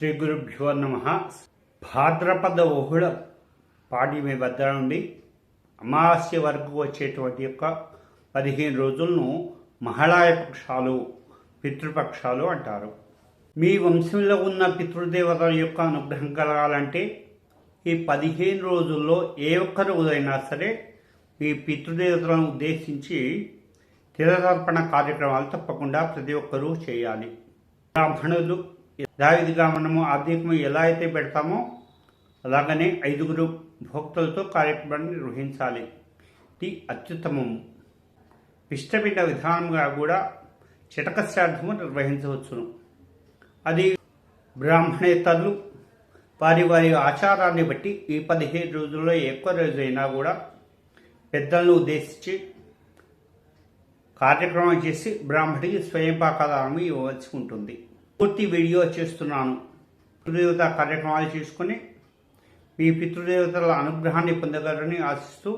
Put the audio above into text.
శ్రీ గురుభ్యో నమ. భాద్రపద బహుళ పాడ్యమి వద్ద నుండి అమావాస్య వరకు వచ్చేటువంటి యొక్క 15 రోజులను మహాళయ పక్షాలు, పితృపక్షాలు అంటారు. మీ వంశంలో ఉన్న పితృదేవతల యొక్క అనుగ్రహం కలగాలంటే ఈ 15 రోజుల్లో ఏ ఒక్క రోజైనా సరే మీ పితృదేవతలను ఉద్దేశించి తిలతర్పణ కార్యక్రమాలు తప్పకుండా ప్రతి ఒక్కరూ చేయాలి. బ్రాహ్మణులు యథావిధిగా మనము ఆర్థికము ఎలా అయితే పెడతామో అలాగనే 5 భోక్తలతో కార్యక్రమాన్ని నిర్వహించాలి. ఇది అత్యుత్తమము. ఇష్టపిండ విధానంగా కూడా చిటక శ్రాద్ధము నిర్వహించవచ్చును. అది బ్రాహ్మణేతరులు వారి వారి ఆచారాన్ని బట్టి ఈ 15 రోజుల్లో ఎక్కువ రోజైనా కూడా పెద్దలను ఉద్దేశించి కార్యక్రమం చేసి బ్రాహ్మడికి స్వయం పాకదానం ఇవ్వవలసి ఉంటుంది. పూర్తి వీడియో చేస్తున్నాను. పితృదేవత కార్యక్రమాలు చేసుకుని మీ పితృదేవతల అనుగ్రహాన్ని పొందగలరని ఆశిస్తూ